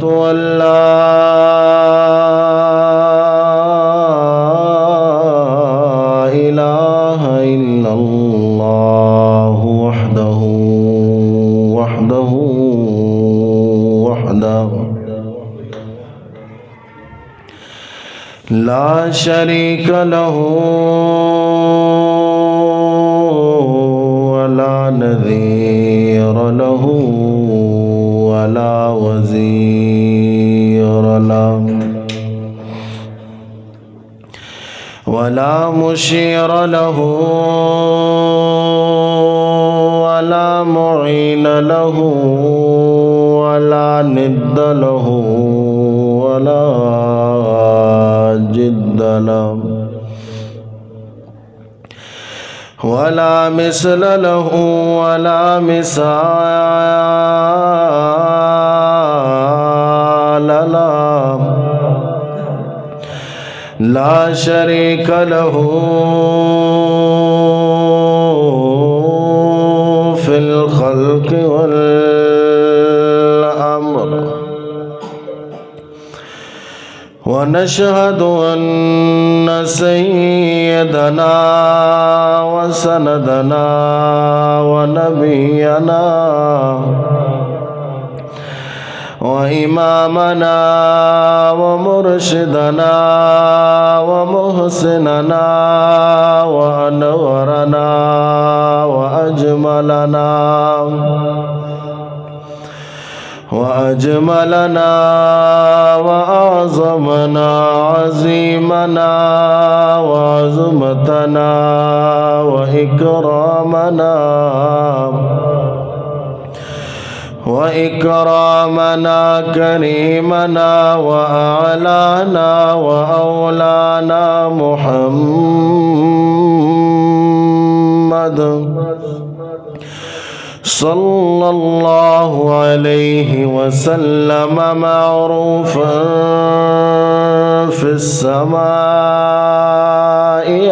أن لا إله إلا الله وحده لا شريك له ولا نذير له ولا وزير له ولا مشير له ولا معين له ولا ند له ولا جد له ولا مثل له ولا مثال له لا شريك له في الخلق والأمر ونشهد أن سيدنا وسندنا ونبينا وإمامنا ومرشدنا ومحسننا وأنورنا وأجملنا وأعظمنا وعظيمنا وعظمتنا وإكرامنا كريمنا وأعلانا وأولانا محمد صلى الله عليه وسلم معروفا في السماء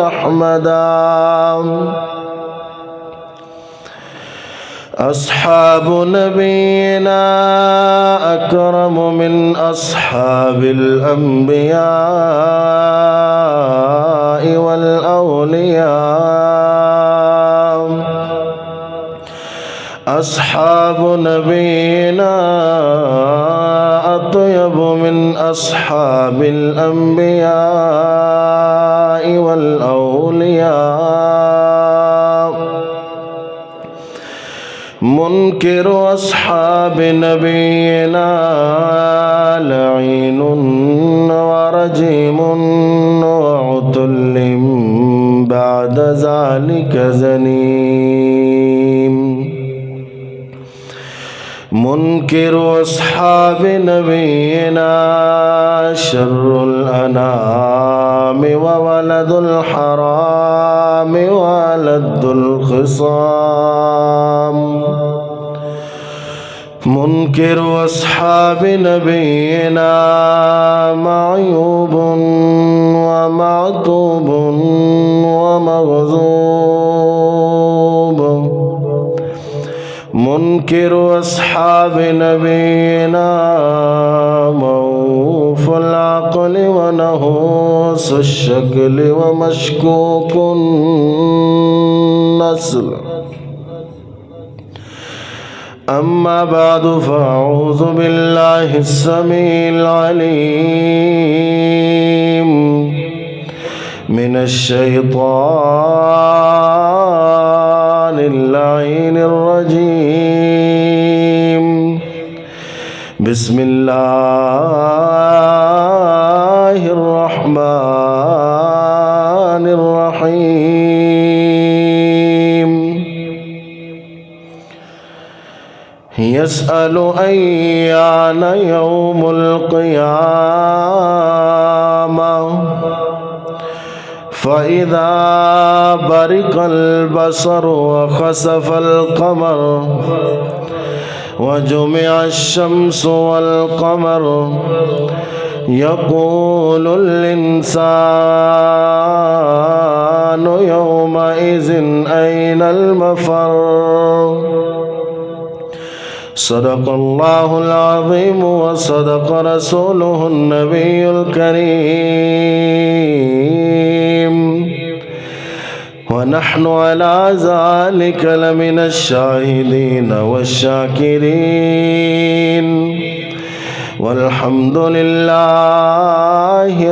أحمدا أصحاب نبينا أكرم من أصحاب الأنبياء والأولياء أصحاب نبينا أطيب من أصحاب الأنبياء والأولياء منكر أصحاب نبينا لعين ورجيم وعتل بعد ذلك زنيم منكر أصحاب نبينا شر الأنام وولد الحرام وولد الخصام منكر أصحاب نبينا معيوب ومعتوب ومغضوب منكر أصحاب نبينا موف العقل ونهوس الشكل ومشكوك النسل أما بعد فأعوذ بالله السميع العليم من الشيطان اللعين الرجيم بسم الله الرحمن الرحيم يسأل أيان يوم القيامة فإذا برق البصر وخسف القمر وجمع الشمس والقمر يقول الإنسان يومئذ أين المفر صدق الله العظيم وصدق رسوله النبي الكريم ونحن على ذلك لمن الشاهدين والشاكرين والحمد لله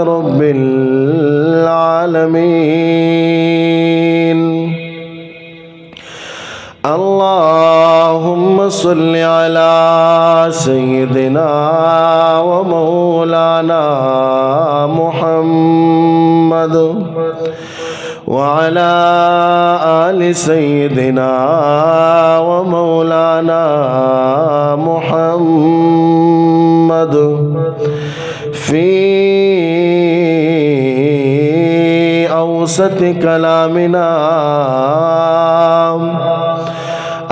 رب العالمين اللهم صل على سيدنا ومولانا محمد وعلى آل سيدنا ومولانا محمد في أوسط كلامنا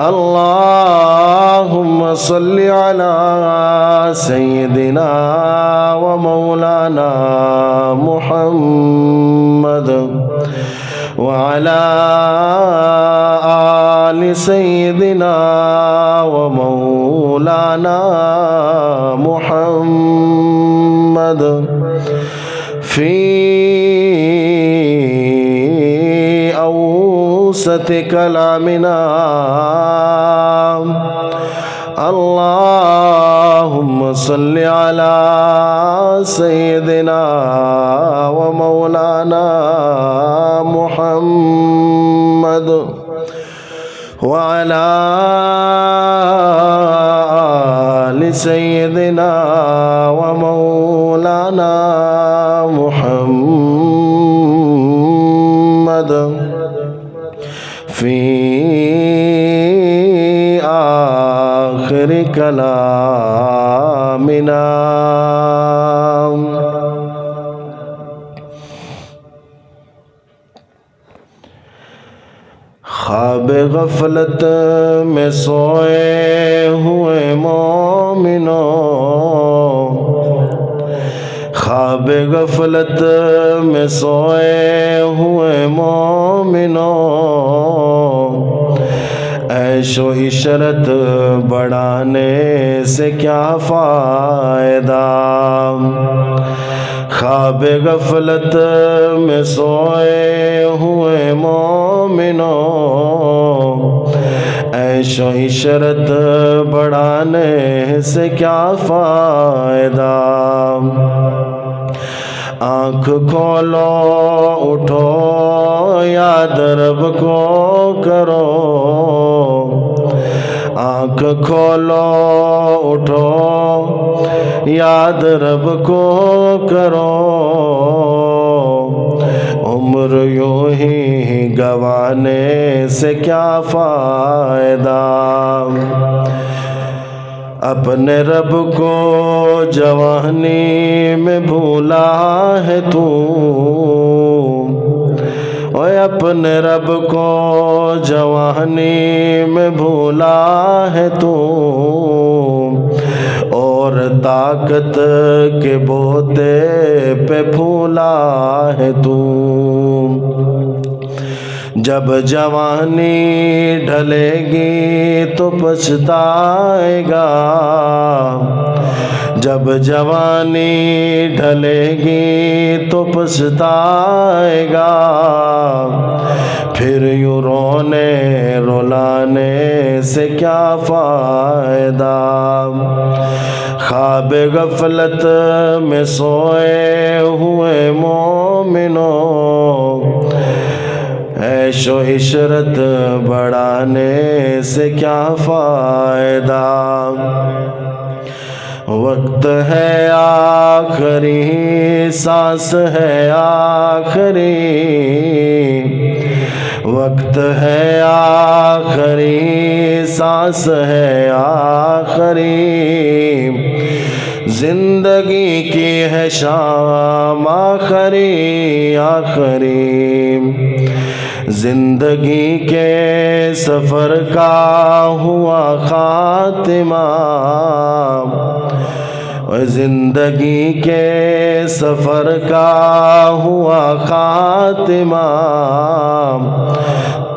اللهم صل على سيدنا ومولانا محمد وعلى آل سيدنا ومولانا محمد في أوسط كلامنا اللهم صل على سيدنا ومولانا محمد وعلى آل سيدنا ومولانا محمد في آخر كلامنا خواب غفلت میں سوئے ہوئے مومنوں خواب غفلت میں سوئے ہوئے مومنوں عیش و عشرت بڑھانے سے کیا فائدہ خواب غفلت میں سوئے ہوئے مومنوں عیش و عشرت بڑھانے سے کیا فائدہ آنکھ کھولو اٹھو یاد رب کو کرو آنکھ کھولو اٹھو یاد رب کو کرو عمر یوں ہی گنوانے سے کیا فائدہ اپنے رب کو جوانی میں بھولا ہے تو اوے اپنے رب کو جوانی میں بھولا ہے تو اور طاقت کے بوتے پہ پھولا ہے تو جب جوانی ڈھلے گی تو پچھتائے گا جب جوانی ڈھلے گی تو پچھتائے گا پھر یوں رونے رلانے سے کیا فائدہ خواب غفلت میں سوئے ہوئے مومنوں عیش و عشرت بڑھانے سے کیا فائدہ وقت ہے آخری سانس ہے آخری وقت ہے آخری سانس ہے آخری زندگی کی ہے شام آخری آخری زندگی کے سفر کا ہوا خاتمہ زندگی کے سفر کا ہوا خاتمہ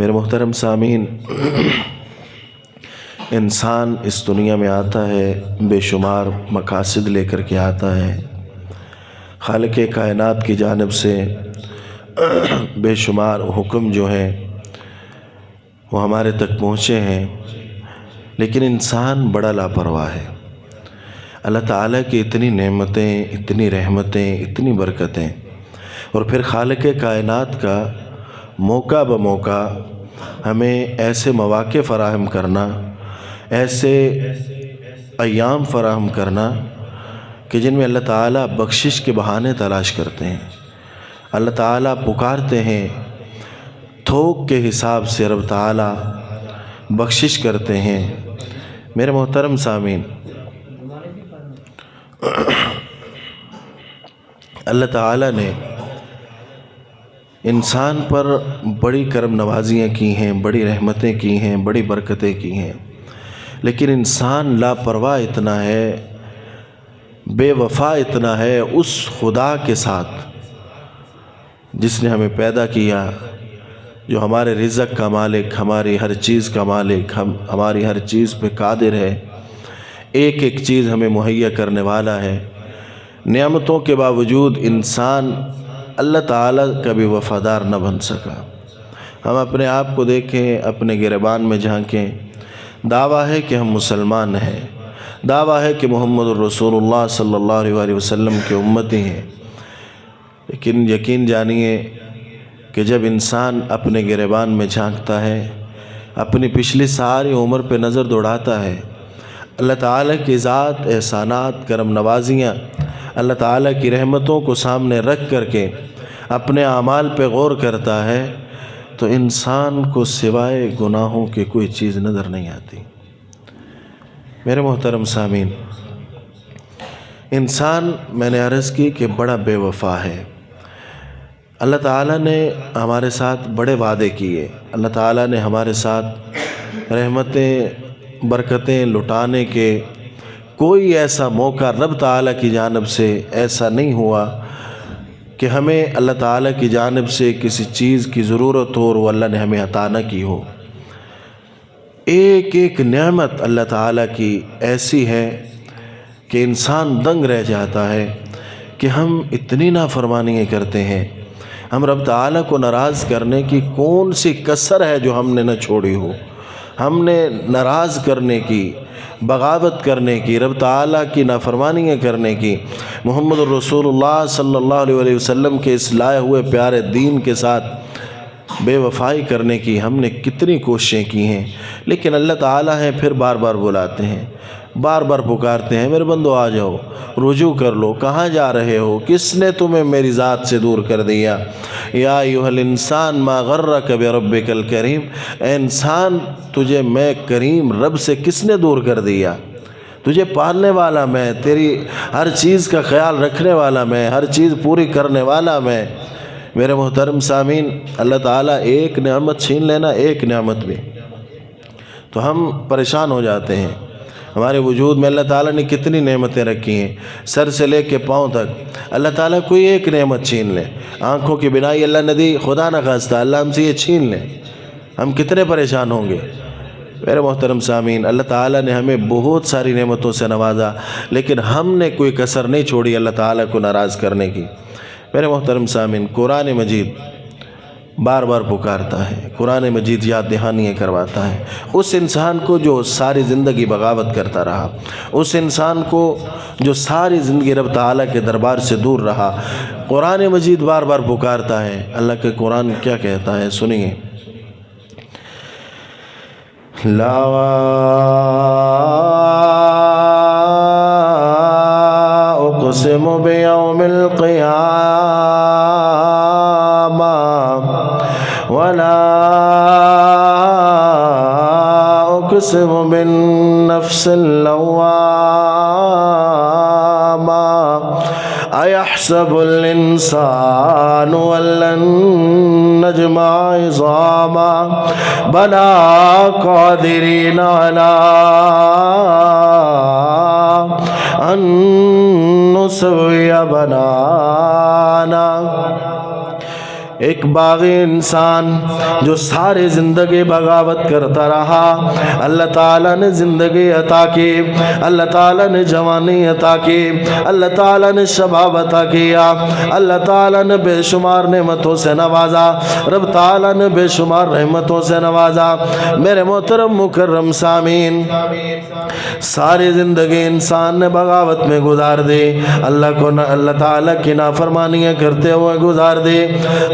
میرے محترم سامعین، انسان اس دنیا میں آتا ہے، بے شمار مقاصد لے کر کے آتا ہے۔ خالق کائنات کی جانب سے بے شمار حکم جو ہیں وہ ہمارے تک پہنچے ہیں، لیکن انسان بڑا لاپرواہ ہے۔ اللہ تعالیٰ کی اتنی نعمتیں، اتنی رحمتیں، اتنی برکتیں، اور پھر خالق کائنات کا موقع بموقع ہمیں ایسے مواقع فراہم کرنا، ایسے ایام فراہم کرنا کہ جن میں اللہ تعالیٰ بخشش کے بہانے تلاش کرتے ہیں، اللہ تعالیٰ پکارتے ہیں، تھوک کے حساب سے رب تعالیٰ بخشش کرتے ہیں۔ میرے محترم سامعین، اللہ تعالیٰ نے انسان پر بڑی کرم نوازیاں کی ہیں، بڑی رحمتیں کی ہیں، بڑی برکتیں کی ہیں، لیکن انسان لاپرواہ اتنا ہے، بے وفا اتنا ہے اس خدا کے ساتھ جس نے ہمیں پیدا کیا، جو ہمارے رزق کا مالک، ہماری ہر چیز کا مالک، ہماری ہر چیز پہ قادر ہے، ایک ایک چیز ہمیں مہیا کرنے والا ہے۔ نعمتوں کے باوجود انسان اللہ تعالیٰ کا بھی وفادار نہ بن سکا۔ ہم اپنے آپ کو دیکھیں، اپنے گریبان میں جھانکیں، دعویٰ ہے کہ ہم مسلمان ہیں، دعویٰ ہے کہ محمد الرسول اللہ صلی اللہ علیہ وسلم کے امتی ہیں، لیکن یقین جانیے کہ جب انسان اپنے گریبان میں جھانکتا ہے، اپنی پچھلی ساری عمر پہ نظر دوڑاتا ہے، اللہ تعالیٰ کی ذات، احسانات، کرم نوازیاں، اللہ تعالیٰ کی رحمتوں کو سامنے رکھ کر کے اپنے اعمال پہ غور کرتا ہے، تو انسان کو سوائے گناہوں کے کوئی چیز نظر نہیں آتی۔ میرے محترم سامعین، انسان، میں نے عرض کی کہ بڑا بے وفا ہے۔ اللہ تعالیٰ نے ہمارے ساتھ بڑے وعدے کیے، اللہ تعالیٰ نے ہمارے ساتھ رحمتیں، برکتیں لٹانے کے کوئی ایسا موقع رب تعالیٰ کی جانب سے ایسا نہیں ہوا کہ ہمیں اللہ تعالیٰ کی جانب سے کسی چیز کی ضرورت ہو اور وہ اللہ نے ہمیں عطا نہ کی ہو۔ ایک ایک نعمت اللہ تعالیٰ کی ایسی ہے کہ انسان دنگ رہ جاتا ہے کہ ہم اتنی نافرمانیاں کرتے ہیں، ہم رب تعالیٰ کو ناراض کرنے کی کون سی کسر ہے جو ہم نے نہ چھوڑی ہو۔ ہم نے ناراض کرنے کی، بغاوت کرنے کی، رب تعالیٰ کی نافرمانیاں کرنے کی، محمد الرسول اللہ صلی اللہ علیہ وسلم کے اس لائے ہوئے پیارے دین کے ساتھ بے وفائی کرنے کی ہم نے کتنی کوششیں کی ہیں، لیکن اللہ تعالیٰ ہیں پھر بار بار بلاتے ہیں، بار بار پکارتے ہیں، میرے بندو آ جاؤ، رجوع کر لو، کہاں جا رہے ہو، کس نے تمہیں میری ذات سے دور کر دیا؟ یا ایھا الانسان ما غرک بربک الکریم، اے انسان، تجھے میں کریم رب سے کس نے دور کر دیا؟ تجھے پالنے والا میں، تیری ہر چیز کا خیال رکھنے والا میں، ہر چیز پوری کرنے والا میں۔ میرے محترم سامعین، اللہ تعالیٰ ایک نعمت چھین لینا، ایک نعمت بھی، تو ہم پریشان ہو جاتے ہیں۔ ہمارے وجود میں اللہ تعالیٰ نے کتنی نعمتیں رکھی ہیں، سر سے لے کے پاؤں تک اللہ تعالیٰ کوئی ایک نعمت چھین لے، آنکھوں کی بینائی اللہ نے دی، خدا نہ خواستہ اللہ ہم سے یہ چھین لے، ہم کتنے پریشان ہوں گے۔ میرے محترم سامعین، اللہ تعالیٰ نے ہمیں بہت ساری نعمتوں سے نوازا، لیکن ہم نے کوئی کسر نہیں چھوڑی اللہ تعالیٰ کو ناراض کرنے کی۔ میرے محترم سامعین، قرآن مجید بار بار پکارتا ہے، قرآن مجید یاد دہانیاں کرواتا ہے اس انسان کو جو ساری زندگی بغاوت کرتا رہا، اس انسان کو جو ساری زندگی رب تعالیٰ کے دربار سے دور رہا۔ قرآن مجید بار بار پکارتا ہے۔ اللہ کے قرآن کیا کہتا ہے، سنیے۔ لا اقسم بیوم القیامہ ولا اقسم بالنفس اللوامہ ایحسب الانسان ولن نجمع عظاما بلا قادرین علی ان نسوی بنانا۔ ایک باغی انسان جو ساری زندگی بغاوت کرتا رہا، اللہ تعالیٰ نے زندگی عطا کی، اللہ تعالیٰ نے جوانی عطا کی، اللہ تعالیٰ نے شباب عطا کیا، اللہ تعالیٰ نے بے شمار نعمتوں سے نوازا، رب تعالیٰ نے بے شمار رحمتوں سے نوازا۔ میرے محترم مکرم سامعین، ساری زندگی انسان نے بغاوت میں گزار دی، اللہ تعالیٰ کی نافرمانیاں کرتے ہوئے گزار دی،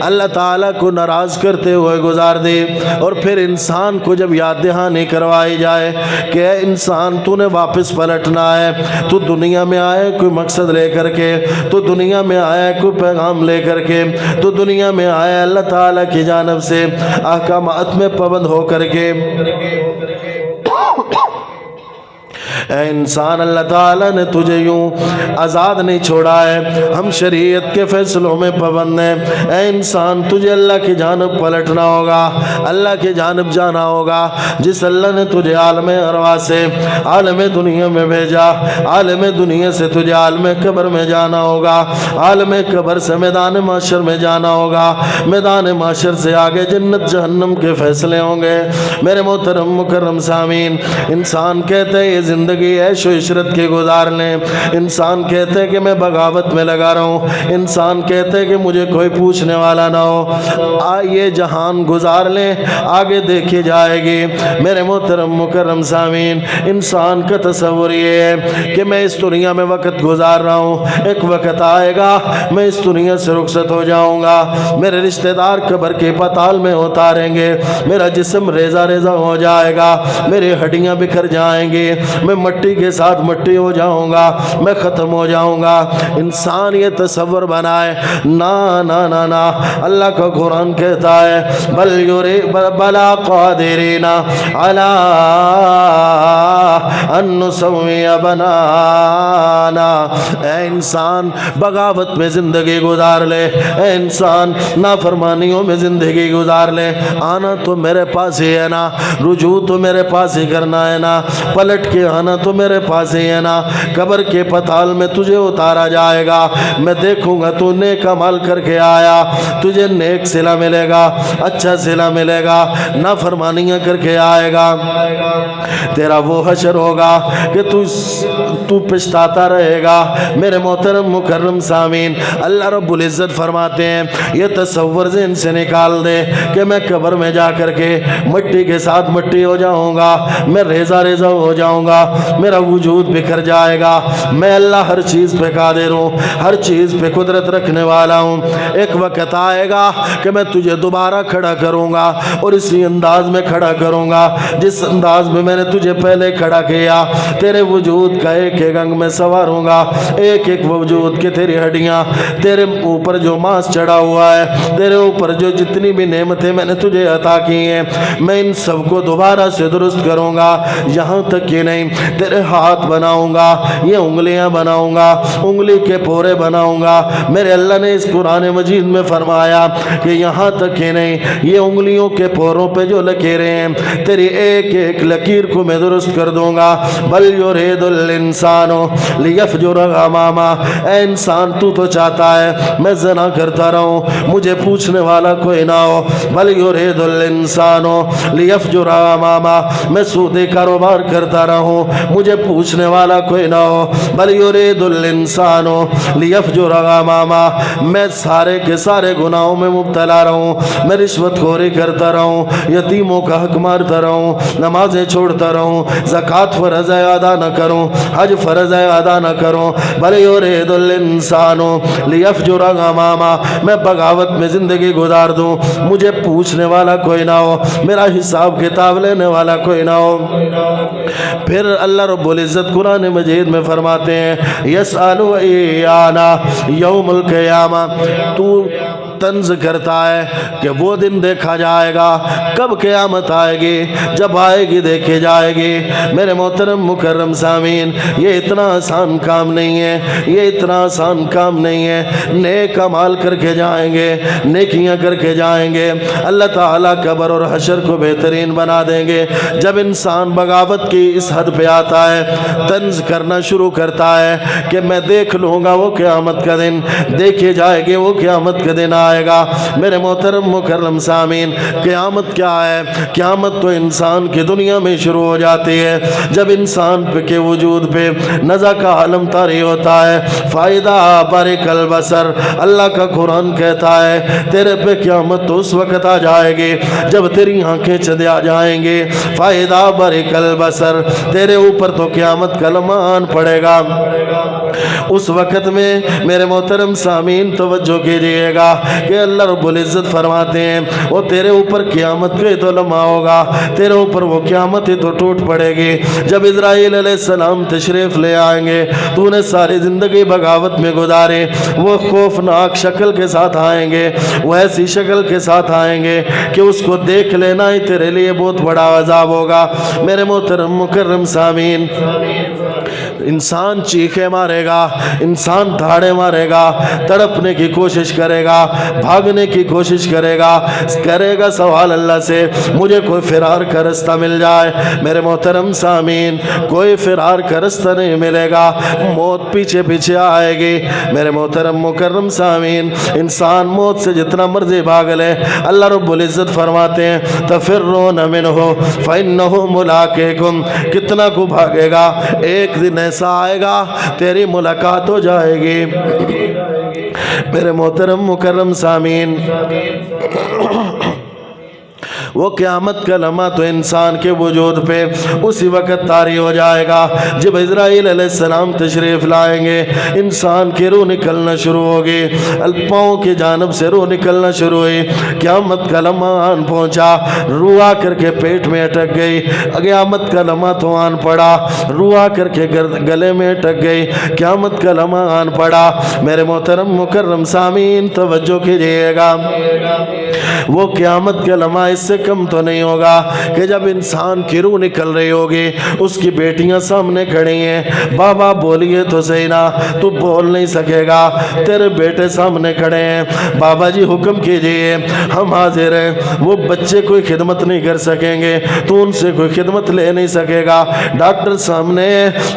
اللہ تعالیٰ کو ناراض کرتے ہوئے گزار دی، اور پھر انسان کو جب یاد دہانی کروائی جائے کہ اے انسان تو نے واپس پلٹنا ہے، تو دنیا میں آئے کوئی مقصد لے کر کے، تو دنیا میں آیا کوئی پیغام لے کر کے، تو دنیا میں آیا اللہ تعالیٰ کی جانب سے احکامات میں پابند ہو کر کے۔ اے انسان، اللہ تعالیٰ نے تجھے یوں آزاد نہیں چھوڑا ہے، ہم شریعت کے فیصلوں میں پابند ہیں۔ اے انسان، تجھے اللہ کی جانب پلٹنا ہوگا، اللہ کی جانب جانا ہوگا۔ جس اللہ نے تجھے عالم ارواح سے عالم دنیا میں بھیجا، عالم دنیا سے تجھے عالم قبر میں جانا ہوگا، عالم قبر سے میدان معاشر میں جانا ہوگا، میدان معاشر سے آگے جنت جہنم کے فیصلے ہوں گے۔ میرے محترم مکرم سامعین، انسان کہتے ہیں یہ زندگی عیش و عشرت کے گزار لیں، انسان کہتے ہیں کہ میں بغاوت میں لگا رہا ہوں، انسان کہتے ہیں کہ مجھے کوئی پوچھنے والا نہ ہو، یہ جہان گزار لیں، آگے دیکھی جائے گی۔ میرے محترم مکرم سامعین، انسان کا تصور یہ ہے کہ میں اس دنیا میں وقت گزار رہا ہوں، ایک وقت آئے گا میں اس دنیا سے رخصت ہو جاؤں گا، میرے رشتہ دار قبر کے پتال میں اتاریں گے، میرا جسم ریزہ ریزہ ہو جائے گا، میری ہڈیاں بکھر جائیں گی، میں مٹی کے ساتھ مٹی ہو جاؤں گا، میں ختم ہو جاؤں گا۔ انسان یہ تصور بنائے، نا نا نا نا، اللہ کا قرآن کہتا ہے بلا قادرین علی ان نسوی بنانا۔ اے انسان، بغاوت میں زندگی گزار لے، اے انسان نافرمانیوں میں زندگی گزار لے، آنا تو میرے پاس ہی ہے نا، رجوع تو میرے پاس ہی کرنا ہے نا، پلٹ کے آنا تو میرے پاس ہی ہے نا، قبر کے پتال میں تجھے اتارا جائے گا، میں دیکھوں گا تو نیک عمل کر کے آیا، تجھے نیک صلہ ملے گا، اچھا صلہ ملے گا، نافرمانیاں کر کے آئے گا، تیرا وہ حشر ہوگا کہ تو پچھتاتا رہے گا۔ میرے محترم مکرم سامعین، اللہ رب العزت فرماتے ہیں یہ تصور ذہن سے نکال دے کہ میں قبر میں جا کر کے مٹی کے ساتھ مٹی ہو جاؤں گا، میں ریزہ ریزہ ہو جاؤں گا، میرا وجود بکھر جائے گا، میں اللہ ہر چیز پہ قادر ہوں، ہر چیز پہ قدرت رکھنے والا ہوں۔ ایک وقت آئے گا کہ میں تجھے دوبارہ کھڑا کروں گا، اور اسی انداز میں کھڑا کروں گا جس انداز میں میں نے تجھے پہلے کھڑا کیا، تیرے وجود کا ایک ایک انگ میں سواروں گا، ایک ایک وجود کے تیری ہڈیاں، تیرے اوپر جو ماس چڑھا ہوا ہے، تیرے اوپر جو جتنی بھی نعمتیں میں نے تجھے عطا کی ہیں، میں ان سب کو دوبارہ سے درست کروں گا، یہاں تک کہ نہیں تیرے ہاتھ بناؤں گا، یہ انگلیاں بناؤں گا، انگلی کے پورے بناؤں گا۔ میرے اللہ نے اس قرآن مجید میں فرمایا کہ یہاں تک کہ نہیں یہ انگلیوں کے پوروں پہ جو لکیریں ہیں، تیری ایک ایک لکیر کو میں درست کر دوں گا۔ بل یرید الانسان لیفجر اماما، اے انسان تو چاہتا ہے میں زنا کرتا رہوں، مجھے پوچھنے والا کوئی نہ ہو۔ بل یرید الانسان لیفجر اماما، میں سودی کاروبار کرتا رہوں، مجھے پوچھنے والا کوئی نہ ہو۔ بل یرید الانسان لیفجر اماما، میں سارے کے سارے گناہوں میں مبتلا رہوں، میں رشوت خوری کرتا رہوں، یتیموں کا حق مارتا رہوں، نمازیں چھوڑتا رہوں، زکوٰۃ فرض ہے ادا نہ کروں، حج فرض ہے ادا نہ کروں۔ بل یرید الانسان لیفجر اماما، میں بغاوت میں زندگی گزار دوں، مجھے پوچھنے والا کوئی نہ ہو، میرا حساب کتاب لینے والا کوئی نہ ہو۔ پھر اللہ رب العزت قرآن مجید میں فرماتے ہیں یسأل ایانا یوم القیامہ، تو طنز کرتا ہے کہ وہ دن دیکھا جائے گا، کب قیامت آئے گی، جب آئے گی دیکھی جائے گی۔ میرے محترم مکرم سامعین، یہ اتنا آسان کام نہیں ہے، یہ اتنا آسان کام نہیں ہے۔ نیک اعمال کر کے جائیں گے، نیکیاں کر کے جائیں گے، اللہ تعالیٰ قبر اور حشر کو بہترین بنا دیں گے۔ جب انسان بغاوت کی اس حد پہ آتا ہے، طنز کرنا شروع کرتا ہے کہ میں دیکھ لوں گا وہ قیامت کا دن، دیکھی جائے گی وہ قیامت کا دن جائے گا۔ میرے محترم مکرم سامعین، قیامت کیا ہے؟ قیامت تو انسان کی دنیا میں شروع ہو جاتی ہے جب انسان کے وجود پہ نزع کا عالم طاری ہوتا ہے۔ فائدہ برق البصر، اللہ کا قرآن کہتا ہے تیرے پہ قیامت تو اس وقت آ جائے گی جب تیری آنکھیں چدے آ جائیں گے۔ فائدہ برق البصر، تیرے اوپر تو قیامت کا لمحہ آن پڑے گا۔ اس وقت میں میرے محترم سامعین توجہ کیجئے گا کہ اللہ رب العزت فرماتے ہیں وہ تیرے اوپر قیامت کا تو لمحہ ہوگا، تیرے اوپر وہ قیامت تو ٹوٹ پڑے گی جب اسرائیل علیہ السلام تشریف لے آئیں گے۔ تو نے ساری زندگی بغاوت میں گزارے، وہ خوفناک شکل کے ساتھ آئیں گے، وہ ایسی شکل کے ساتھ آئیں گے کہ اس کو دیکھ لینا ہی تیرے لیے بہت بڑا عذاب ہوگا۔ میرے محترم مکرم سامعین، انسان چیخے مارے گا، انسان دھاڑے مارے گا، تڑپنے کی کوشش کرے گا، بھاگنے کی کوشش کرے گا سوال اللہ سے مجھے کوئی فرار کا رستہ مل جائے۔ میرے محترم سامعین، کوئی فرار کا رستہ نہیں ملے گا، موت پیچھے پیچھے آئے گی۔ میرے محترم مکرم سامعین، انسان موت سے جتنا مرضی بھاگ لے، اللہ رب العزت فرماتے ہیں تفرون منہ فإنہ ملاقیکم، کتنا کو بھاگے گا ایک دن ایسا آئے گا تیری ملاقات ہو جائے گی۔ میرے محترم مکرم سامعین، وہ قیامت کا لمحہ تو انسان کے وجود پہ اسی وقت طاری ہو جائے گا جب اسرائیل علیہ السلام تشریف لائیں گے۔ انسان کی روح نکلنا شروع ہوگی، پاؤں کی جانب سے روح نکلنا شروع ہوئی۔ قیامت کا لمحہ آن پہنچا، روح آ کر کے پیٹ میں اٹک گئی۔ قیامت کا لمحہ تو آن پڑا، روح آ کر کے گلے میں اٹک گئی۔ قیامت کا لمحہ آن پڑا۔ میرے محترم مکرم سامعین توجہ کیجئے گا، وہ قیامت کا لمحہ اس سے کم تو نہیں ہوگا کہ جب انسان کی روح نکل رہی ہوگی، اس کی بیٹیاں سامنے کھڑی ہیں، بابا بولیے تو صحیح نا، تو بول نہیں سکے گا، تیرے بیٹے سامنے کھڑے ہیں، بابا جی حکم کیجئے ہم حاضر ہیں۔ وہ بچے کوئی خدمت نہیں کر سکیں گے، تو ان سے کوئی خدمت لے نہیں سکے گا، ڈاکٹر سامنے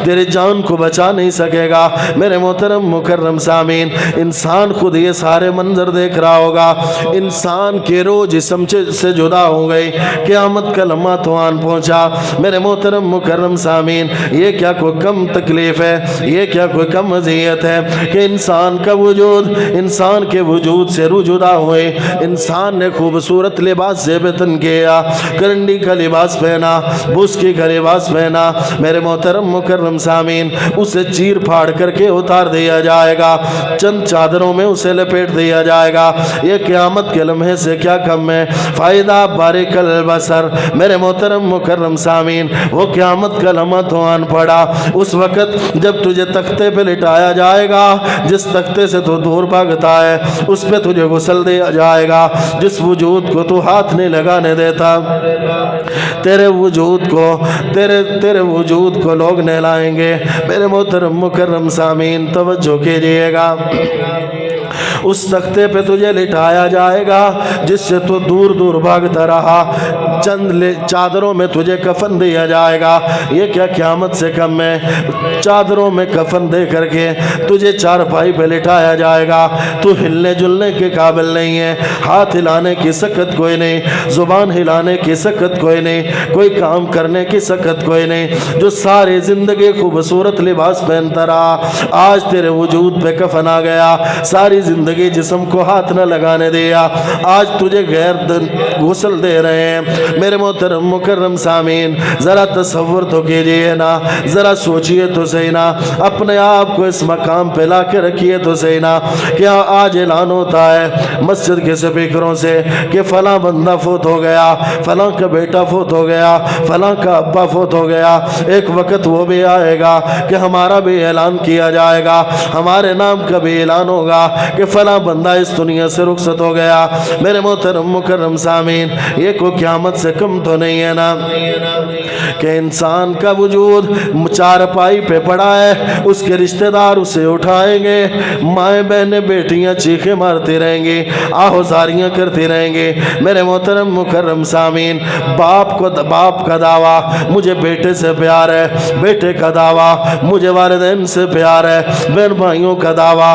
تیری جان کو بچا نہیں سکے گا۔ میرے محترم مکرم سامعین، انسان خود یہ سارے منظر دیکھ رہا ہوگا، انسان کی روح جسم سے جدا ہو گئی، قیامت کا لمحہ تو آن پہنچا۔ میرے محترم مکرم سامعین، یہ کیا کوئی کم تکلیف ہے، یہ کیا کوئی کم اذیت ہے کہ انسان کا وجود، انسان کے وجود سے روح جدا ہوئے۔ انسان نے خوبصورت لباس سے بتن کیا، کرنڈی کا لباس پہنا، بسکی کا لباس پہنا، میرے محترم مکرم سامعین اسے چیر پھاڑ کر کے اتار دیا جائے گا، چند چادروں میں اسے لپیٹ دیا جائے گا۔ یہ قیامت کے لمحے سے کیا کم ہے؟ فائدہ بارق البصر، میرے محترم مکرم سامعین، وہ قیامت کا لمحہ تو آن پڑا۔ اس وقت جب تجھے تختے پہ لٹایا جائے گا، جس تختے سے تو دور بھاگتا ہے اس پہ تجھے غسل دیا جائے گا، جس وجود کو تو ہاتھ نہیں لگانے دیتا، تیرے وجود کو لوگ نہلائیں گے۔ میرے محترم مکرم سامعین توجہ کیجئے گا، اس تختے پہ تجھے لٹایا جائے گا جس سے تو دور دور بھاگتا رہا، چند چادروں میں تجھے کفن دیا جائے گا۔ یہ کیا قیامت سے کم ہے؟ چادروں میں کفن دے کر کے تجھے چارپائی پہ لٹایا جائے گا، تو ہلنے جلنے کے قابل نہیں ہے، ہاتھ ہلانے کی سکت کوئی نہیں، زبان ہلانے کی سکت کوئی نہیں، کوئی کام کرنے کی سکت کوئی نہیں۔ جو ساری زندگی خوبصورت لباس پہنتا رہا، آج تیرے وجود پہ کفن آ گیا، ساری زندگی جسم کو ہاتھ نہ لگانے دیا، آج تجھے غیر غسل دے رہے ہیں۔ میرے محترم مکرم سامعین، ذرا تصور تو کیجئے نا، ذرا سوچئے تو صحیح نا، اپنے آپ کو اس مقام پہ لا کے رکھیے تو صحیح نا۔ کیا آج اعلان ہوتا ہے مسجد کے سپیکروں سے کہ فلاں بندہ فوت ہو گیا، فلاں کا بیٹا فوت ہو گیا، فلاں کا ابا فوت ہو گیا، ایک وقت وہ بھی آئے گا کہ ہمارا بھی اعلان کیا جائے گا، ہمارے نام کا بھی اعلان ہوگا کہ فلاں بندہ اس دنیا سے رخصت ہو گیا۔ میرے محترم مکرم سامعین، یہ کوئی قیامت سے کم تو نہیں ہے نا کہ انسان کا وجود چارپائی پہ پڑا ہے، اس کے رشتہ دار اسے اٹھائیں گے، مائیں بہنیں بیٹیاں چیخیں مارتی رہیں گی، آہوزاریاں کرتی رہیں گی۔ میرے محترم مکرم سامعین، باپ کا دعویٰ مجھے بیٹے سے پیار ہے، بیٹے کا دعویٰ مجھے والدین سے پیار ہے، بہن بھائیوں کا دعویٰ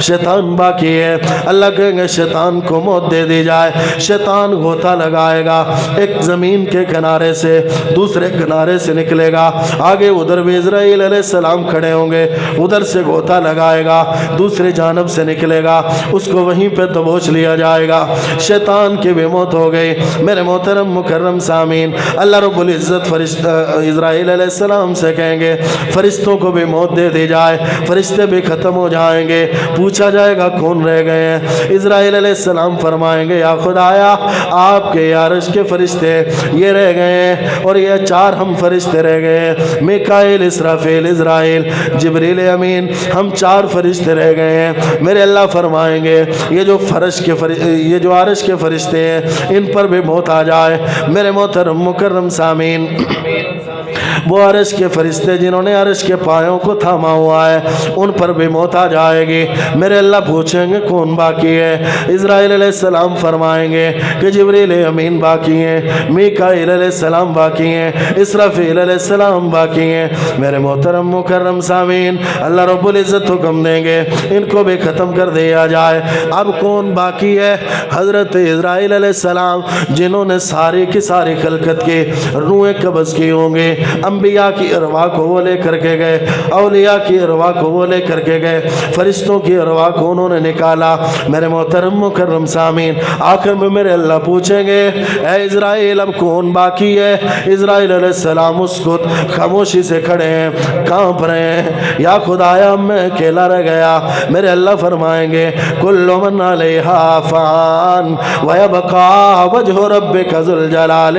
شیطان باقی ہے۔ اللہ کہیں گے شیطان کو موت دے دی جائے۔ شیطان غوطہ لگائے گا، ایک زمین کے کنارے سے دوسرے کنارے سے نکلے گا، آگے ادھر بھی اسرائیل علیہ السلام کھڑے ہوں گے، ادھر سے غوطہ لگائے گا، دوسری جانب سے نکلے گا، اس کو وہیں پہ دبوچ لیا جائے گا۔ شیطان کی بھی موت ہو گئی۔ میرے محترم مکرم سامعین، اللہ رب العزت فرشتہ اسرائیل علیہ السلام سے کہیں گے فرشتوں کو بھی موت دے دی جائے، فرشتے بھی ختم ہو جائیں گے۔ پوچھا جائے گا کون رہ گئے ہیں؟ اسرائیل علیہ السلام فرمائیں گے یا خدایا آپ کے عرش کے فرشتے یہ رہ گئے ہیں، اور یہ 4 ہم فرشتے رہ گئے ہیں، میکائیل، اسرافیل، اسرائیل، جبریل امین، ہم 4 فرشتے رہ گئے ہیں۔ میرے اللہ فرمائیں گے یہ جو عرش کے فرشتے ہیں ان پر بھی موت آ جائے۔ میرے محترم مکرم سامعین، وہ عرش کے فرشتے جنہوں نے عرش کے پایوں کو تھاما ہوا ہے ان پر بھی موت آ جائے گی۔ میرے اللہ پوچھیں گے کون باقی ہے؟ اسرائیل علیہ السلام فرمائیں گے کہ جبریل امین باقی ہیں، میکائیل علیہ السلام باقی ہیں، اسرافیل علیہ السلام باقی ہیں۔ میرے محترم مکرم سامعین، اللہ رب العزت حکم دیں گے ان کو بھی ختم کر دیا جائے۔ اب کون باقی ہے؟ حضرت اسرائیل علیہ السلام جنہوں نے ساری کی ساری خلقت کی روحیں قبض کی ہوں گے، انبیاء کی ارواح کو وہ لے کر کے گئے، اولیاء کی ارواح کو وہ لے کر کے گئے، فرشتوں کی ارواح کو انہوں نے نکالا۔ میرے محترم مکرم سامعین، آخر میں میرے اللہ پوچھیں گے اے اسرائیل اب کون باقی ہے؟ اسرائیل علیہ السلام اس کو خاموشی سے کھڑے ہیں، کانپ رہے ہیں، یا خدایا میں اکیلا رہ گیا۔ میرے اللہ فرمائیں گے کل من علیہا فان ویبقى وجہ ربک ذو الجلال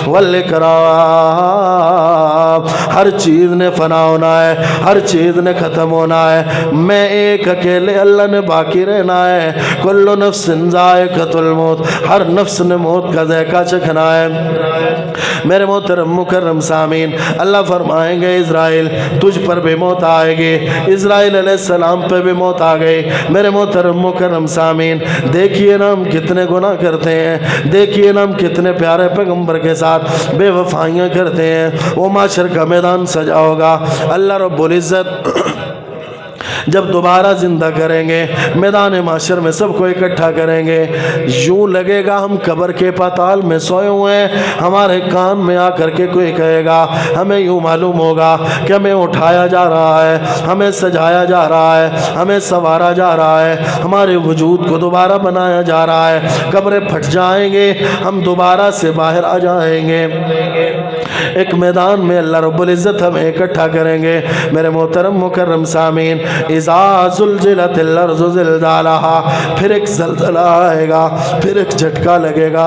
والاکرام۔ ہر چیز نے فنا ہونا ہے، ہر چیز نے ختم ہونا ہے، میں ایک اکیلے اللہ نے باقی رہنا ہے۔ کل نفس ذائقۃ الموت، ہر نفس نے موت کا ذائقہ چکھنا ہے۔ میرے محترم مکرم سامعین، اللہ فرمائیں گے اسرائیل تجھ پر بھی موت آئے گی۔ اسرائیل علیہ السلام پہ بھی موت آ گئی۔ میرے محترم مکرم سامعین، دیکھیے نا ہم کتنے گناہ کرتے ہیں، دیکھیے نا ہم کتنے پیارے پیغمبر کے ساتھ بے وفائیاں کرتے ہیں۔ وہ معاشر کا میدان سجا ہوگا، اللہ رب العزت جب دوبارہ زندہ کریں گے، میدان معاشر میں سب کو اکٹھا کریں گے، یوں لگے گا ہم قبر کے پاتال میں سوئے ہوئے ہیں۔ ہمارے کان میں آ کر کے کوئی کہے گا، ہمیں یوں معلوم ہوگا کہ ہمیں اٹھایا جا رہا ہے، ہمیں سجایا جا رہا ہے، ہمیں سنوارا جا رہا ہے، ہمارے وجود کو دوبارہ بنایا جا رہا ہے۔ قبریں پھٹ جائیں گے، ہم دوبارہ سے باہر آ جائیں گے۔ ایک میدان میں اللہ رب العزت ہمیں اکٹھا کریں گے۔ میرے محترم مکرم سامعین، اذا زلزلت الارض زلزالہا، پھر ایک زلزلہ آئے گا، پھر ایک جھٹکا لگے گا۔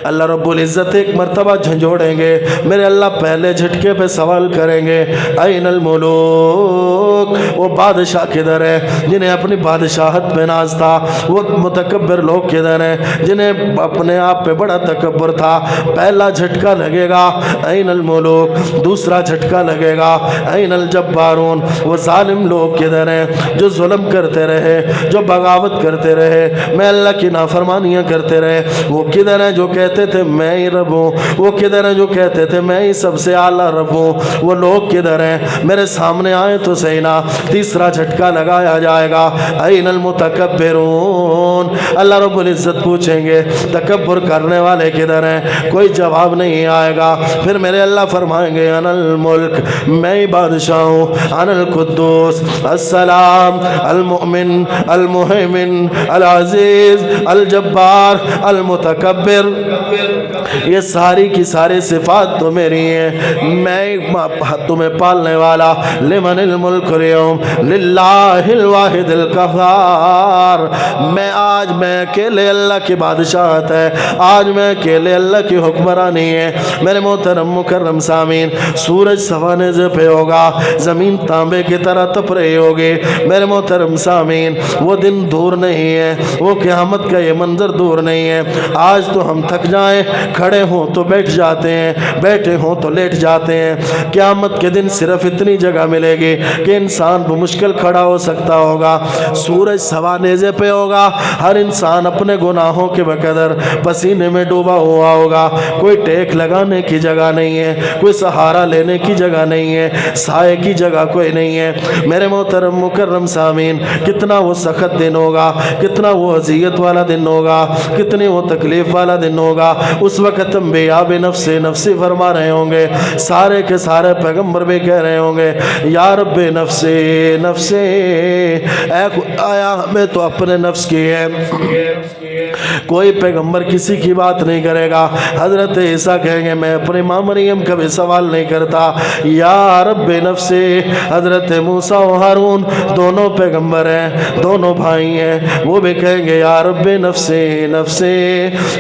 اللہ رب العزت ایک مرتبہ جھنجھوڑیں گے۔ میرے اللہ پہلے جھٹکے پہ سوال کریں گے این الملوک، وہ بادشاہ کدھر ہے جنہیں اپنی بادشاہت پہ ناز تھا؟ وہ متکبر لوگ کدھر ہیں جنہیں اپنے آپ پہ بڑا تکبر تھا؟ پہلا جھٹکا لگے گا این الملوک، دوسرا جھٹکا لگے گا این الجبارون، وہ ظالم لوگ کدھر ہیں جو ظلم کرتے رہے، جو بغاوت کرتے رہے، میں اللہ کی نافرمانیاں کرتے رہے، وہ کدھر ہیں جو کہتے تھے میں ہی رب ہوں؟ وہ کدھر ہیں جو کہتے تھے میں ہی سب سے اعلیٰ رب ہوں؟ وہ لوگ کدھر ہیں؟ میرے سامنے آئے تو صحیح نا۔ تیسرا جھٹکا لگایا جائے گا این المتکبرون، اللہ رب العزت پوچھیں گے تکبر کرنے والے کدھر ہیں؟ کوئی جواب نہیں آئے گا۔ پھر میرے اللہ فرمائیں گے انا الملک، میں ہی بادشاہ ہوں، انا القدوس السلام المؤمن المہیمن العزیز الجبار المتکبر، یہ ساری کی ساری صفات تو میری ہیں، میں تمہیں پالنے والا۔ لمن الملک اليوم للہ الواحد القہار، میں اکیلے اللہ کی بادشاہت ہے، آج میں اکیلے اللہ کی حکمرانی ہے۔ میرے محترم مکرم سامعین، سورج سوانے سے پہ ہوگا، زمین تانبے کی طرح تپ رہی ہوگی۔ میرے محترم سامعین، وہ دن دور نہیں ہے، وہ قیامت کا یہ منظر دور نہیں ہے۔ آج تو ہم تھک جائیں، کھڑے ہوں تو بیٹھ جاتے ہیں، بیٹھے ہوں تو لیٹ جاتے ہیں۔ قیامت کے دن صرف اتنی جگہ ملے گی کہ انسان بمشکل کھڑا ہو سکتا ہوگا، سورج سوا نیزے پہ ہوگا، ہر انسان اپنے گناہوں کے بقدر پسینے میں ڈوبا ہوا ہوگا، کوئی ٹیک لگانے کی جگہ نہیں ہے، کوئی سہارا لینے کی جگہ نہیں ہے، سائے کی جگہ کوئی نہیں ہے۔ میرے محترم مکرم سامعین، کتنا وہ سخت دن ہوگا، کتنا وہ اذیت والا دن ہوگا، کتنی وہ تکلیف والا دن ہوگا۔ اس وقت انبیاء بھی نفسی نفسی فرما رہے ہوں گے، سارے کے سارے پیغمبر بھی کہہ رہے ہوں گے یا رب نفسی نفسی، اے آیا ہمیں تو اپنے نفس کی ہے۔ کوئی پیغمبر کسی کی بات نہیں کرے گا۔ حضرت عیسیٰ کہیں گے میں اپنی ماں مریم کا بھی سوال نہیں کرتا، یا رب نفسی۔ حضرت موسیٰ و ہارون دونوں پیغمبر ہیں، دونوں بھائی ہیں، وہ بھی کہیں گے یا رب نفسی نفسی۔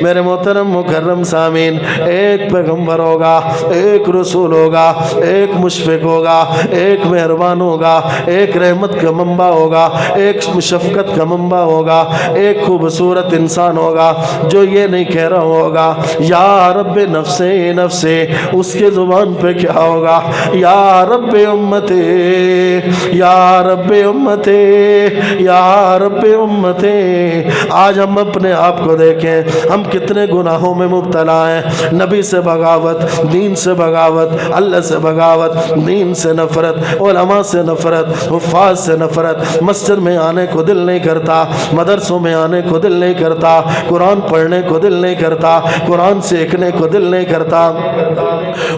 میرے محترم مکرم سامعین، ایک پیغمبر ہوگا، ایک رسول ہوگا، ایک مشفق ہوگا، ایک مہربان ہوگا، ایک رحمت کا منبع ہوگا، ایک شفقت کا منبع ہوگا، ایک خوبصورت انسان ہوگا جو یہ نہیں کہہ رہا ہوگا یا رب نفسی نفسی۔ اس کے زبان پہ کیا ہوگا؟ یا رب امتی، یا رب امتی، یا رب امتی۔ آج ہم اپنے آپ کو دیکھیں، ہم کتنے گناہوں میں مبتلا ہیں، نبی سے بغاوت، دین سے بغاوت، اللہ سے بغاوت، دین سے نفرت، علماء سے نفرت، حفاظ سے نفرت، مسجد میں آنے کو دل نہیں کرتا، مدرسوں میں آنے کو دل نہیں کرتا، قرآن پڑھنے کو دل نہیں کرتا، قرآن سیکھنے کو دل نہیں کرتا۔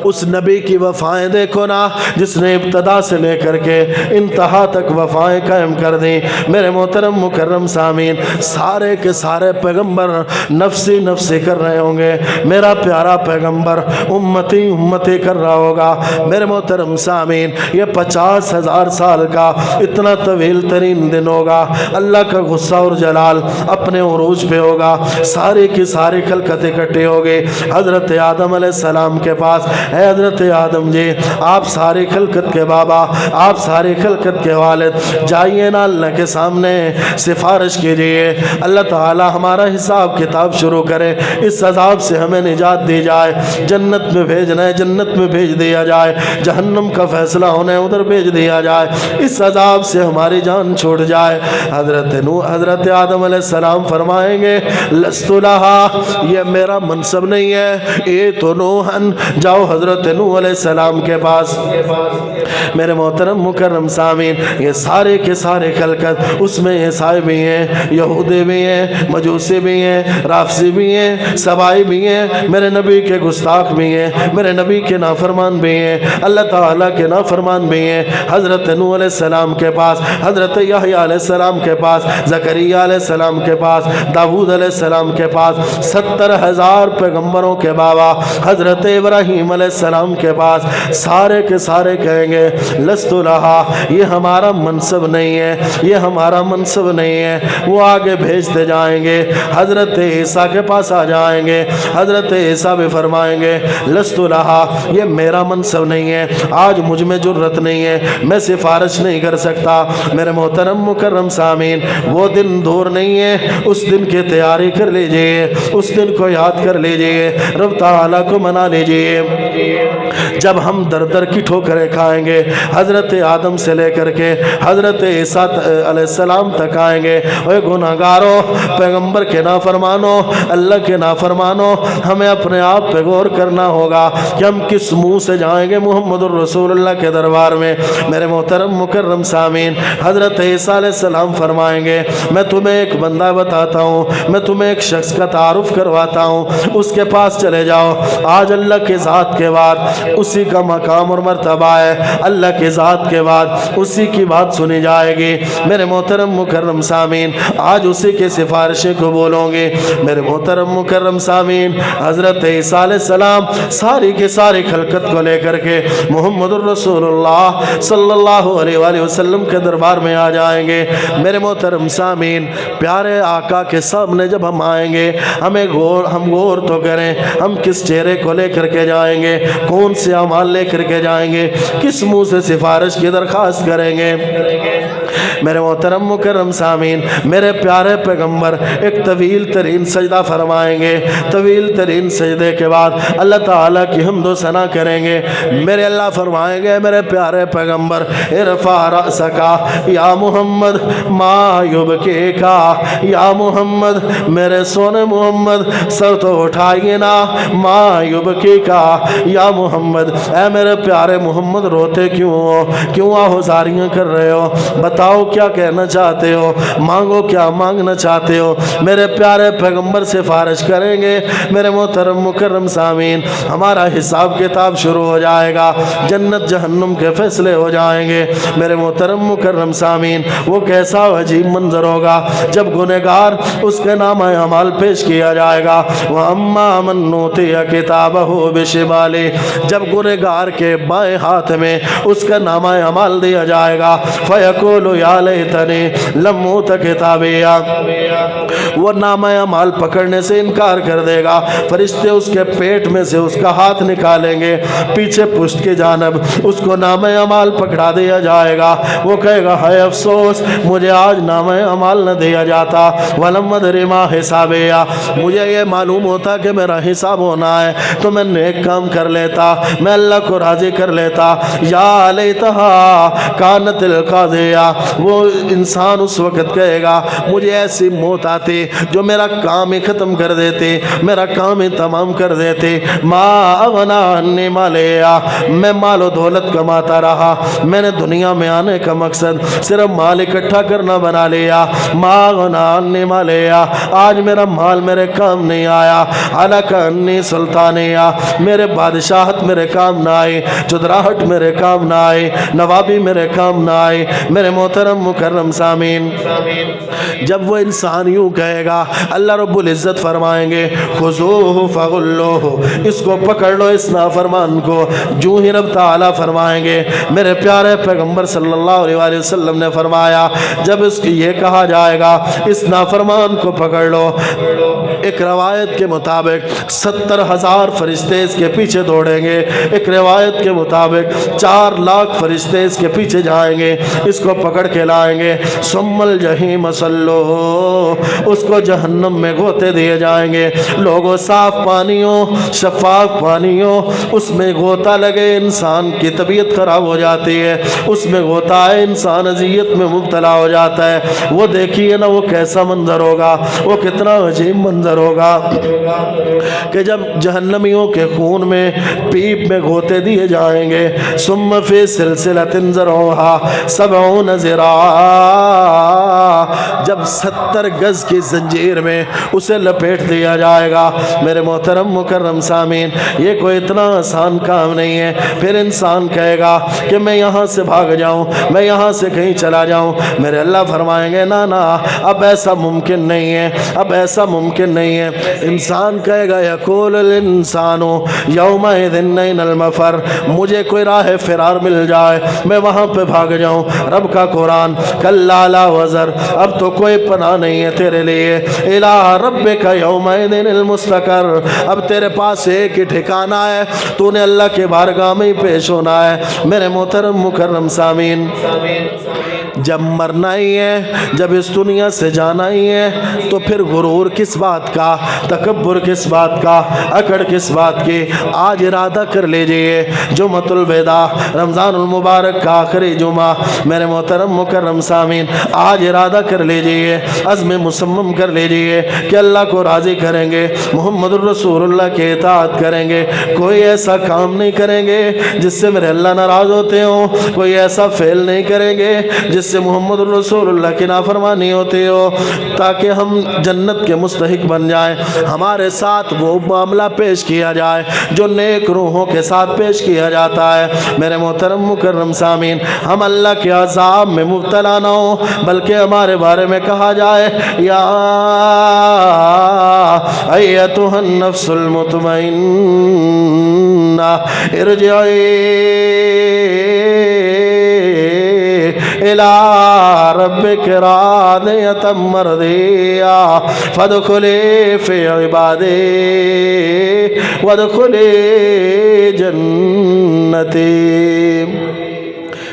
اس نبی کی وفائیں دیکھو نا جس نے ابتدا سے لے کر کے انتہا تک وفائیں قائم کر دیں۔ میرے محترم مکرم سامعین، سارے کے سارے پیغمبر نفسی نفسی کر رہے ہوں گے، میرا پیارا پیغمبر امتی امتی کر رہا ہوگا۔ میرے محترم سامعین، یہ 50,000 سال کا اتنا طویل ترین دن ہوگا، اللہ کا غصہ اور جلال اپنے عروج پہ ہوگا، سارے کی ساری خلقت اکٹھی ہوگی حضرت آدم علیہ السلام کے پاس۔ اے حضرت آدم جی، آپ ساری خلقت کے بابا، آپ ساری خلقت کے والد، جائیے نا اللہ کے سامنے سفارش کیجئے، اللہ تعالی ہمارا حساب کتاب شروع کرے، اس عذاب سے ہمیں نجات دی جائے، جنت میں بھیجنا ہے جنت میں بھیج دیا جائے، جہنم کا فیصلہ ہونا ہے ادھر بھیج دیا جائے، اس عذاب سے ہماری جان چھوٹ جائے۔ حضرت آدم علیہ السلام فرمائیں گے لست لہا، یہ میرا منصب نہیں ہے، یہ تو نوحن، جاؤ حضرت نوح علیہ السلام کے پاس۔ میرے محترم مکرم سامعین، یہ سارے کے سارے خلقت، اس میں عیسائی بھی ہیں، یہودی بھی ہیں، مجوسی بھی ہیں، رافضی بھی ہیں، سبائی بھی ہیں، میرے نبی کے گستاخ بھی ہیں، میرے نبی کے نافرمان بھی ہیں، اللہ تعالیٰ کے نافرمان بھی ہیں۔ حضرت نوح علیہ السلام کے پاس، حضرت یحییٰ علیہ السلام کے پاس، زکریا علیہ السلام کے پاس، داؤد علیہ السلام کے پاس، 70,000 پیغمبروں کے بابا حضرت ابراہیم علیہ السلام کے پاس، سارے کے سارے کہیں گے لست لہا، یہ ہمارا منصب نہیں ہے، یہ ہمارا منصب نہیں ہے۔ وہ آگے بھیجتے جائیں گے، حضرت عیسیٰ کے پاس آ جائیں گے، حضرت عیسیٰ بھی فرمائیں گے لست لہا، یہ میرا منصب نہیں ہے، آج مجھ میں جرت نہیں ہے، میں سفارش نہیں کر سکتا۔ میرے محترم مکرم سامعین، وہ دن دور نہیں ہے، اس دن کی تیاری کر لیجئے، اس دن کو یاد کر لیجئے، رب تعالیٰ کو منا لیجئے۔ جب ہم در در کی ٹھوکریں کھائیں گے، حضرت آدم سے لے کر کے حضرت عیسیٰ علیہ السلام تک آئیں گے، اے گناہگاروں، پیغمبر کے نافرمانوں، اللہ کے نافرمانوں، ہمیں اپنے آپ پہ غور کرنا ہوگا کہ ہم کس منہ سے جائیں گے محمد الرسول اللہ کے دربار میں۔ میرے محترم مکرم سامعین، حضرت عیسیٰ علیہ السلام فرمائیں گے میں تمہیں ایک بندہ بتاتا ہوں، میں تمہیں ایک شخص کا تعارف کرواتا ہوں، اس کے پاس چلے جاؤ۔ آج اللہ کے ذات کے بعد اسی کا مقام اور مرتبہ ہے، اللہ کے ذات کے بعد اسی کی بات سنی جائے گی۔ میرے محترم مکرم سامعین، آج اسی کے سفارشیں کو بولوں گے۔ میرے محترم مکرم سامعین، حضرت عیسیٰ علیہ السلام ساری کے ساری خلقت کو لے کر کے محمد الرسول اللہ صلی اللہ علیہ وآلہ وسلم کے دربار میں آ جائیں گے۔ میرے محترم سامعین، پیارے آقا کے سامنے جب ہم آئیں گے، ہم غور تو کریں، ہم کس چہرے کو لے کر کے جائیں گے، کون سے اعمال لے کر کے جائیں گے، کس منہ سے سفارش کی درخواست کریں گے۔ میرے محترم مکرم سامعین، میرے پیارے پیغمبر ایک طویل ترین سجدہ فرمائیں گے. طویل ترین سجدے کے بعد اللہ تعالیٰ کی حمد و ثنا کریں گے. میرے اللہ فرمائیں گے میرے پیارے پیغمبر ارفع رأسکا یا محمد ما یبکیکا، یا محمد میرے سونے محمد سر تو اٹھائیے نا، ما یبکیکا یا محمد، اے میرے پیارے محمد روتے کیوں ہو، کیوں آہوزاریاں کر رہے ہو، بتاؤ کیا کہنا چاہتے ہو، مانگو کیا مانگنا چاہتے ہو. میرے پیارے پیغمبر سے فارش کریں گے. میرے محترم مکرم سامعین، ہمارا حساب کتاب شروع ہو جائے گا، جنت جہنم کے فیصلے ہو جائیں گے. میرے محترم مکرم سامعین، وہ کیسا عجیب منظر ہوگا جب گنہگار اس کے نامہ اعمال پیش کیا جائے گا. وَأَمَّا مَنْ أُوتِيَ كِتَابَهُ بِشِمَالِهِ، جب گنہگار کے بائیں ہاتھ میں اس کا نامہ اعمال دیا جائے گا. فَيَقُولُ يَا لَيْتَنِي لَمْ أُوتَ كِتَابِيَهْ، وہ نامہ اعمال پکڑنے سے انکار کر دے گا. فرشتے اس کے پیٹ میں سے اس کا ہاتھ نکالیں گے، پیچھے پشت کی جانب اس کو نامہ اعمال پکڑا دیا جائے گا. وہ کہے گا ہائے افسوس، مجھے آج نامہ اعمال نہ دیا جاتا. وَلَمْ أَدْرِ مَا حِسَابِيَهْ، مجھے یہ معلوم ہوتا کہ میرا حساب ہونا ہے تو میں نیک کام کر لیتا، میں اللہ کو راضی کر لیتا. یا لیتہا کانت القاضیہ، وہ انسان اس وقت کہے گا مجھے ایسی موت آتی جو میرا کام ہی ختم کر دیتے، میرا کام ہی تمام کر دیتے. ما اغنا عنی مالیا، میں مال و دولت کماتا رہا، میں نے دنیا میں آنے کا مقصد صرف مال اکٹھا کرنا بنا لیا. ما اغنا عنی مالیا، آج میرا مال میرے کام نہیں آیا. حلق عنی سلطانیہ، میرے بادشاہت میرے کام نہ آئی، چودراہٹ میرے کام نہ آئی، نوابی میرے کام نہ آئی. میرے محترم مکرم سامعین، جب وہ انسان یوں کہے گا اللہ رب العزت فرمائیں گے خذوہ فغلوہ، اس کو پکڑ لو اس نافرمان کو. جو ہی رب تعالیٰ فرمائیں گے، میرے پیارے پیغمبر صلی اللہ علیہ وسلم نے فرمایا جب اس کی یہ کہا جائے گا اس نافرمان کو پکڑ لو، ایک روایت کے مطابق 70,000 فرشتے اس کے پیچھے دوڑیں گے، ایک روایت کے مطابق 4 لاکھ فرشتے اس کے پیچھے جائیں گے، اس کو پکڑ کے لائیں گے. ثم الجحیم صلو، اس کو جہنم میں غوطے دیے جائیں گے. لوگوں صاف پانیوں، شفاف پانیوں، اس میں غوطہ لگے انسان کی طبیعت خراب ہو جاتی ہے، اس میں غوطہ ہے انسان اذیت میں مبتلا ہو جاتا ہے. وہ دیکھیے نا وہ کیسا منظر ہوگا، وہ کتنا عجیب منظر ہوگا کہ جب جہنمیوں کے خون میں پیپ میں غوطے دیے جائیں گے. ثم فی سلسلۃ ذرعها 70 ذراع، جب 70 گز کی زنجیر میں اسے لپیٹ دیا جائے گا. میرے محترم مکرم سامعین، یہ کوئی اتنا آسان کام نہیں ہے. پھر انسان کہے گا کہ میں یہاں سے بھاگ جاؤں، میں یہاں سے کہیں چلا جاؤں. میرے اللہ فرمائیں گے نا نا، اب ایسا ممکن نہیں ہے، اب ایسا ممکن نہیں ہے. انسان کہے گا یقول الانسان یومئذ این المفر، مجھے کوئی راہ فرار مل جائے میں وہاں پہ بھاگ جاؤں. رب کا قرآن کلا لا وزر، اب تو کوئی پناہ نہیں ہے تیرے لیے. الہ ربک یومئذ المستقر، اب تیرے پاس ایک ہی ٹھکانہ ہے، تو نے اللہ کے بارگاہ میں ہی پیش ہونا ہے. میرے محترم مکرم سامعین، جب مرنا ہی ہے، جب اس دنیا سے جانا ہی ہے، تو پھر غرور کس بات کا، تکبر کس بات کا، اکڑ کس بات کی. آج ارادہ کر لیجئے جمعۃ الوداع، رمضان المبارک کا آخری جمعہ. میرے محترم مکرم سامعین، آج ارادہ کر لیجئے، عزم مصمم کر لیجئے کہ اللہ کو راضی کریں گے، محمد الرسول اللہ کے اطاعت کریں گے. کوئی ایسا کام نہیں کریں گے جس سے میرے اللہ ناراض ہوتے ہوں، کوئی ایسا فعل نہیں کریں گے جس سے محمد الرسول اللہ کی نافرمانی ہوتی ہو، تاکہ ہم جنت کے مستحق بن جائیں. ہمارے ساتھ وہ معاملہ پیش کیا جائے جو نیک روحوں کے ساتھ پیش کیا جاتا ہے. میرے محترم مکرم سامعین، ہم اللہ کے عذاب میں مبتلا نہ ہوں، بلکہ ہمارے بارے میں کہا جائے یا ایتھا النفس المطمئنہ ارجعی الى ربک راضیۃ مرضیہ فادخلی فی عبادی وادخلی جنتی.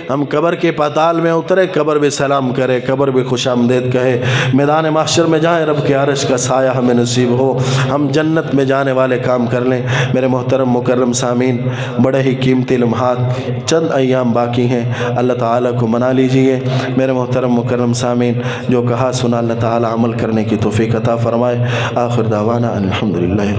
ہم قبر کے پاتال میں اترے، قبر بھی سلام کرے، قبر بھی خوش آمدید کہے، میدان محشر میں جائیں رب کے عرش کا سایہ ہمیں نصیب ہو، ہم جنت میں جانے والے کام کر لیں۔ میرے محترم مکرم سامعین، بڑے ہی قیمتی لمحات، چند ایام باقی ہیں، اللہ تعالیٰ کو منا لیجئے۔ میرے محترم مکرم سامعین، جو کہا سنا اللہ تعالیٰ عمل کرنے کی توفیق عطا فرمائے۔ آخر دعوانا الحمدللہ۔